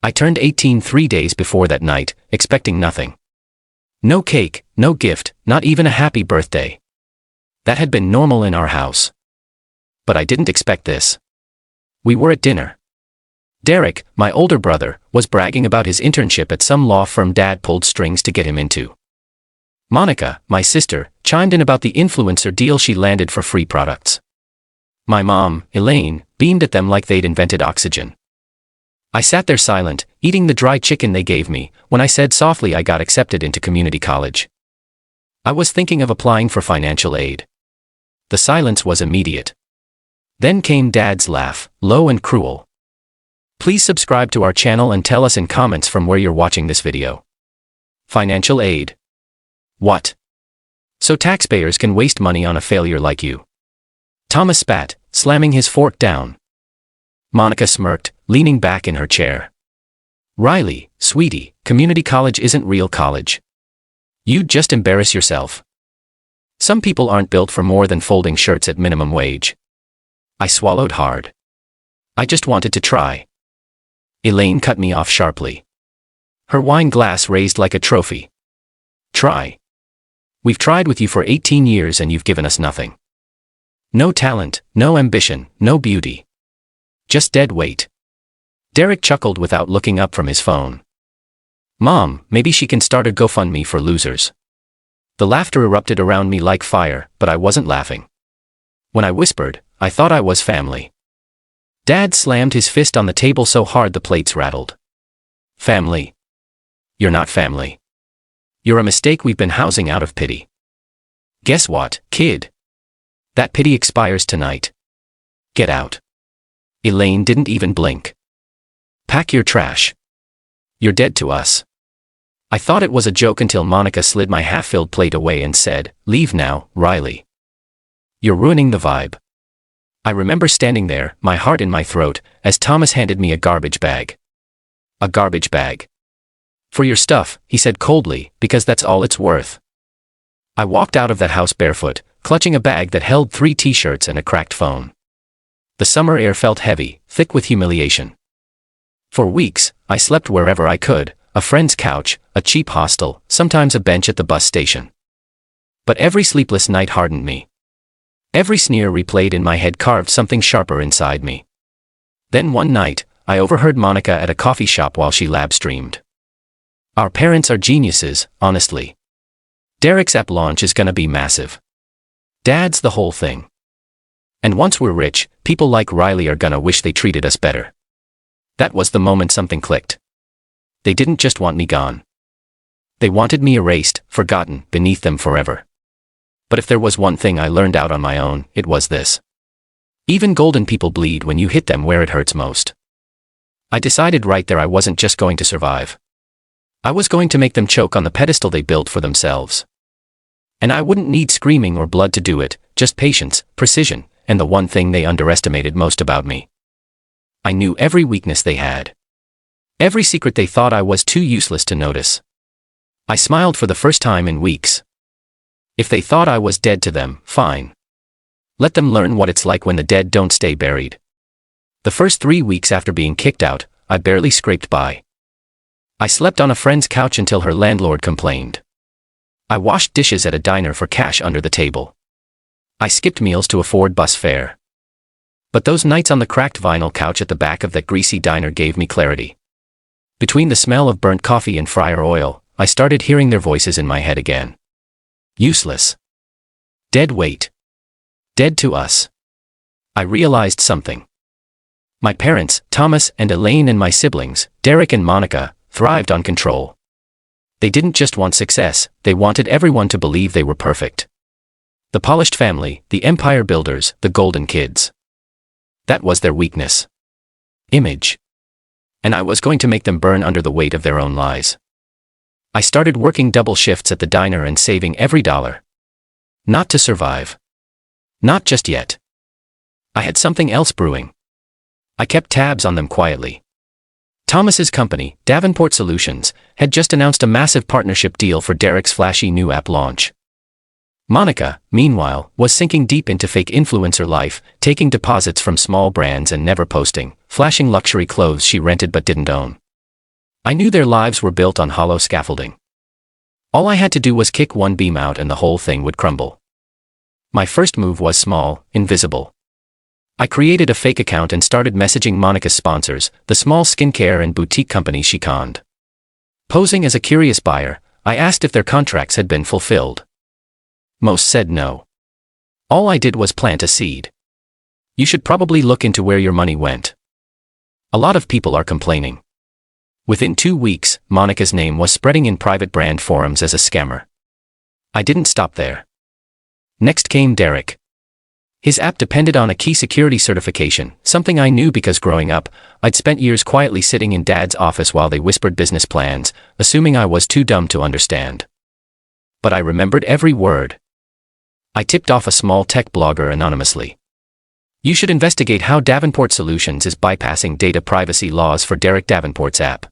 I turned 18 3 days before that night, expecting nothing. No cake, no gift, not even a happy birthday. That had been normal in our house. But I didn't expect this. We were at dinner. Derek, my older brother, was bragging about his internship at some law firm Dad pulled strings to get him into. Monica, my sister, chimed in about the influencer deal she landed for free products. My mom, Elaine, beamed at them like they'd invented oxygen. I sat there silent, eating the dry chicken they gave me, when I said softly I got accepted into community college. I was thinking of applying for financial aid. The silence was immediate. Then came Dad's laugh, low and cruel. Please subscribe to our channel and tell us in comments from where you're watching this video. Financial aid. What? So taxpayers can waste money on a failure like you? Thomas spat, slamming his fork down. Monica smirked, leaning back in her chair. Riley, sweetie, community college isn't real college. You'd just embarrass yourself. Some people aren't built for more than folding shirts at minimum wage. I swallowed hard. I just wanted to try. Elaine cut me off sharply. Her wine glass raised like a trophy. Try. We've tried with you for 18 years and you've given us nothing. No talent, no ambition, no beauty. Just dead weight. Derek chuckled without looking up from his phone. Mom, maybe she can start a GoFundMe for losers. The laughter erupted around me like fire, but I wasn't laughing. When I whispered, I thought I was family. Dad slammed his fist on the table so hard the plates rattled. Family? You're not family. You're a mistake we've been housing out of pity. Guess what, kid? That pity expires tonight. Get out. Elaine didn't even blink. Pack your trash. You're dead to us. I thought it was a joke until Monica slid my half-filled plate away and said, Leave now, Riley. You're ruining the vibe. I remember standing there, my heart in my throat, as Thomas handed me a garbage bag. A garbage bag. For your stuff, he said coldly, because that's all it's worth. I walked out of that house barefoot, clutching a bag that held 3 t-shirts and a cracked phone. The summer air felt heavy, thick with humiliation. For weeks, I slept wherever I could, a friend's couch, a cheap hostel, sometimes a bench at the bus station. But every sleepless night hardened me. Every sneer replayed in my head carved something sharper inside me. Then one night, I overheard Monica at a coffee shop while she lab-streamed. Our parents are geniuses, honestly. Derek's app launch is gonna be massive. Dad's the whole thing. And once we're rich, people like Riley are gonna wish they treated us better. That was the moment something clicked. They didn't just want me gone. They wanted me erased, forgotten, beneath them forever. But if there was one thing I learned out on my own, it was this. Even golden people bleed when you hit them where it hurts most. I decided right there I wasn't just going to survive. I was going to make them choke on the pedestal they built for themselves. And I wouldn't need screaming or blood to do it, just patience, precision, and the one thing they underestimated most about me. I knew every weakness they had. Every secret they thought I was too useless to notice. I smiled for the first time in weeks. If they thought I was dead to them, fine. Let them learn what it's like when the dead don't stay buried. The first 3 weeks after being kicked out, I barely scraped by. I slept on a friend's couch until her landlord complained. I washed dishes at a diner for cash under the table. I skipped meals to afford bus fare. But those nights on the cracked vinyl couch at the back of that greasy diner gave me clarity. Between the smell of burnt coffee and fryer oil, I started hearing their voices in my head again. Useless. Dead weight. Dead to us. I realized something. My parents, Thomas and Elaine, and my siblings, Derek and Monica, thrived on control. They didn't just want success, they wanted everyone to believe they were perfect. The polished family, the empire builders, the golden kids. That was their weakness. Image. And I was going to make them burn under the weight of their own lies. I started working double shifts at the diner and saving every dollar. Not to survive. Not just yet. I had something else brewing. I kept tabs on them quietly. Thomas's company, Davenport Solutions, had just announced a massive partnership deal for Derek's flashy new app launch. Monica, meanwhile, was sinking deep into fake influencer life, taking deposits from small brands and never posting, flashing luxury clothes she rented but didn't own. I knew their lives were built on hollow scaffolding. All I had to do was kick one beam out and the whole thing would crumble. My first move was small, invisible. I created a fake account and started messaging Monica's sponsors, the small skincare and boutique companies she conned. Posing as a curious buyer, I asked if their contracts had been fulfilled. Most said no. All I did was plant a seed. You should probably look into where your money went. A lot of people are complaining. Within 2 weeks, Monica's name was spreading in private brand forums as a scammer. I didn't stop there. Next came Derek. His app depended on a key security certification, something I knew because growing up, I'd spent years quietly sitting in Dad's office while they whispered business plans, assuming I was too dumb to understand. But I remembered every word. I tipped off a small tech blogger anonymously. You should investigate how Davenport Solutions is bypassing data privacy laws for Derek Davenport's app.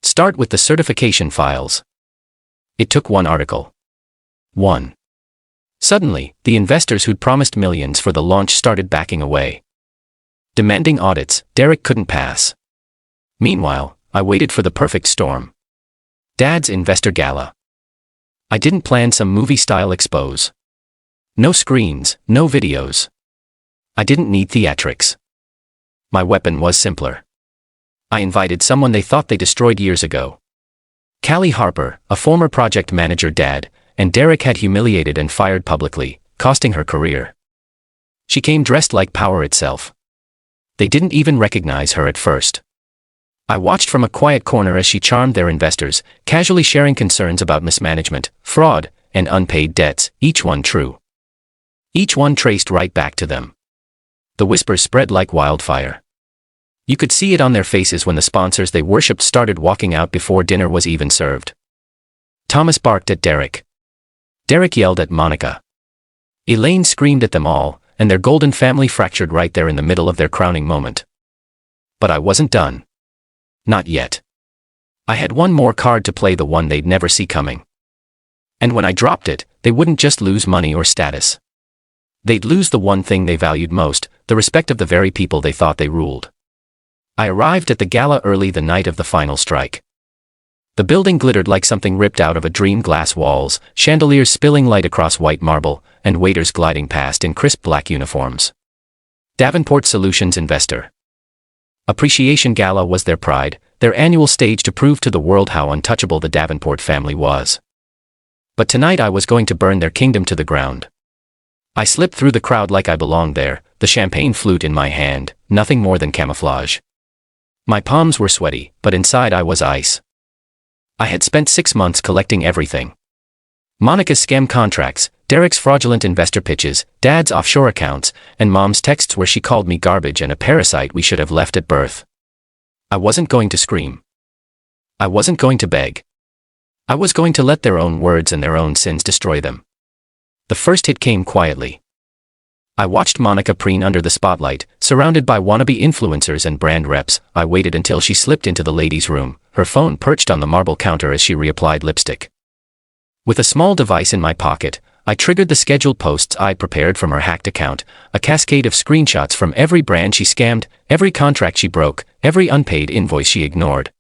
Start with the certification files. It took one article. 1. Suddenly, the investors who'd promised millions for the launch started backing away. Demanding audits, Derek couldn't pass. Meanwhile, I waited for the perfect storm. Dad's investor gala. I didn't plan some movie-style expose. No screens, no videos. I didn't need theatrics. My weapon was simpler. I invited someone they thought they destroyed years ago. Callie Harper, a former project manager Dad, and Derek had humiliated and fired publicly, costing her career. She came dressed like power itself. They didn't even recognize her at first. I watched from a quiet corner as she charmed their investors, casually sharing concerns about mismanagement, fraud, and unpaid debts, each one true. Each one traced right back to them. The whispers spread like wildfire. You could see it on their faces when the sponsors they worshipped started walking out before dinner was even served. Thomas barked at Derek. Derek yelled at Monica. Elaine screamed at them all, and their golden family fractured right there in the middle of their crowning moment. But I wasn't done. Not yet. I had one more card to play, the one they'd never see coming. And when I dropped it, they wouldn't just lose money or status. They'd lose the one thing they valued most, the respect of the very people they thought they ruled. I arrived at the gala early the night of the final strike. The building glittered like something ripped out of a dream, glass walls, chandeliers spilling light across white marble, and waiters gliding past in crisp black uniforms. Davenport Solutions Investor Appreciation Gala was their pride, their annual stage to prove to the world how untouchable the Davenport family was. But tonight I was going to burn their kingdom to the ground. I slipped through the crowd like I belonged there, the champagne flute in my hand, nothing more than camouflage. My palms were sweaty, but inside I was ice. I had spent 6 months collecting everything. Monica's scam contracts, Derek's fraudulent investor pitches, Dad's offshore accounts, and Mom's texts where she called me garbage and a parasite we should have left at birth. I wasn't going to scream. I wasn't going to beg. I was going to let their own words and their own sins destroy them. The first hit came quietly. I watched Monica preen under the spotlight, surrounded by wannabe influencers and brand reps. I waited until she slipped into the ladies' room, her phone perched on the marble counter as she reapplied lipstick. With a small device in my pocket, I triggered the scheduled posts I'd prepared from her hacked account, a cascade of screenshots from every brand she scammed, every contract she broke, every unpaid invoice she ignored.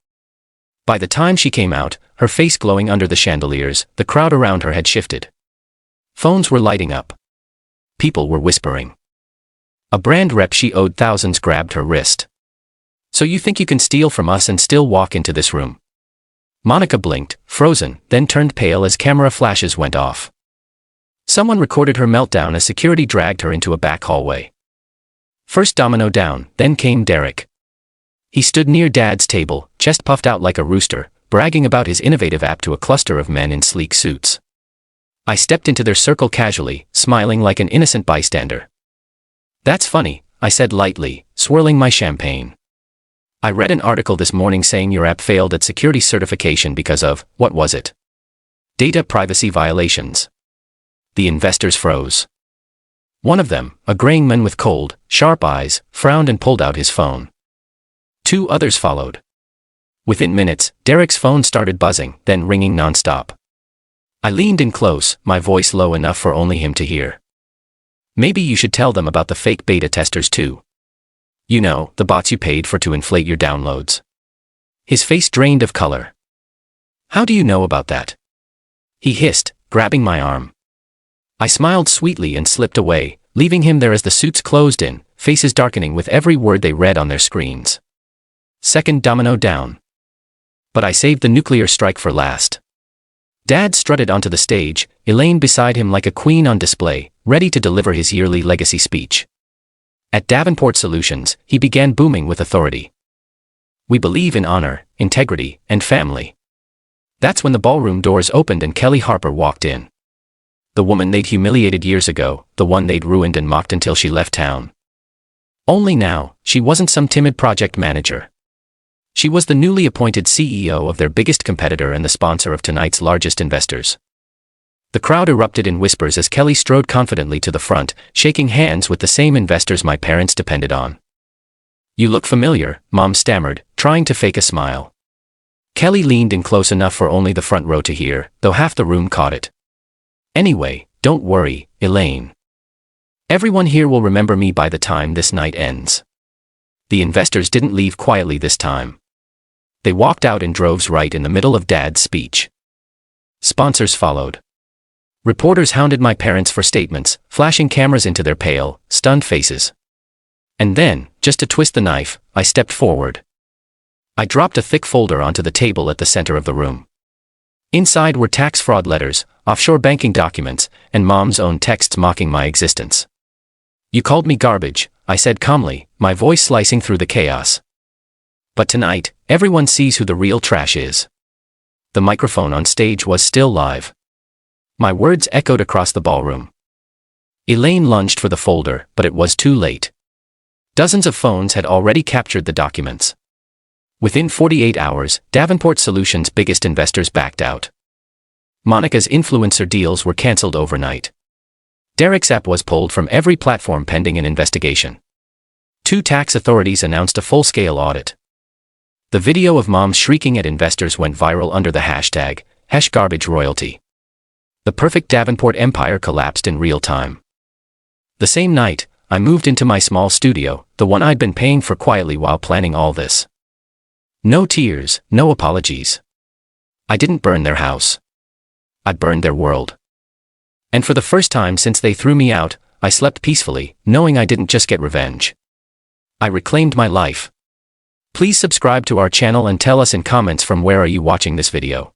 By the time she came out, her face glowing under the chandeliers, the crowd around her had shifted. Phones were lighting up. People were whispering. A brand rep she owed thousands grabbed her wrist. So you think you can steal from us and still walk into this room? Monica blinked, frozen, then turned pale as camera flashes went off. Someone recorded her meltdown as security dragged her into a back hallway. First domino down, then came Derek. He stood near Dad's table, chest puffed out like a rooster, bragging about his innovative app to a cluster of men in sleek suits. I stepped into their circle casually, smiling like an innocent bystander. That's funny, I said lightly, swirling my champagne. I read an article this morning saying your app failed at security certification because of, what was it? Data privacy violations. The investors froze. One of them, a graying man with cold, sharp eyes, frowned and pulled out his phone. 2 others followed. Within minutes, Derek's phone started buzzing, then ringing nonstop. I leaned in close, my voice low enough for only him to hear. Maybe you should tell them about the fake beta testers too. You know, the bots you paid for to inflate your downloads. His face drained of color. "How do you know about that?" he hissed, grabbing my arm. I smiled sweetly and slipped away, leaving him there as the suits closed in, faces darkening with every word they read on their screens. Second domino down. But I saved the nuclear strike for last. Dad strutted onto the stage, Elaine beside him like a queen on display, ready to deliver his yearly legacy speech. At Davenport Solutions, he began booming with authority. "We believe in honor, integrity, and family." That's when the ballroom doors opened and Kelly Harper walked in. The woman they'd humiliated years ago, the one they'd ruined and mocked until she left town. Only now, she wasn't some timid project manager. She was the newly appointed CEO of their biggest competitor and the sponsor of tonight's largest investors. The crowd erupted in whispers as Kelly strode confidently to the front, shaking hands with the same investors my parents depended on. "You look familiar," Mom stammered, trying to fake a smile. Kelly leaned in close enough for only the front row to hear, though half the room caught it. "Anyway, don't worry, Elaine. Everyone here will remember me by the time this night ends." The investors didn't leave quietly this time. They walked out in droves right in the middle of Dad's speech. Sponsors followed. Reporters hounded my parents for statements, flashing cameras into their pale, stunned faces. And then, just to twist the knife, I stepped forward. I dropped a thick folder onto the table at the center of the room. Inside were tax fraud letters, offshore banking documents, and Mom's own texts mocking my existence. "You called me garbage," I said calmly, my voice slicing through the chaos. "But tonight, everyone sees who the real trash is." The microphone on stage was still live. My words echoed across the ballroom. Elaine lunged for the folder, but it was too late. Dozens of phones had already captured the documents. Within 48 hours, Davenport Solutions' biggest investors backed out. Monica's influencer deals were canceled overnight. Derek's app was pulled from every platform pending an investigation. 2 tax authorities announced a full-scale audit. The video of Mom shrieking at investors went viral under the hashtag #GarbageRoyalty. The perfect Davenport empire collapsed in real time. The same night, I moved into my small studio, the one I'd been paying for quietly while planning all this. No tears, no apologies. I didn't burn their house. I burned their world. And for the first time since they threw me out, I slept peacefully, knowing I didn't just get revenge. I reclaimed my life. Please subscribe to our channel and tell us in comments from where are you watching this video.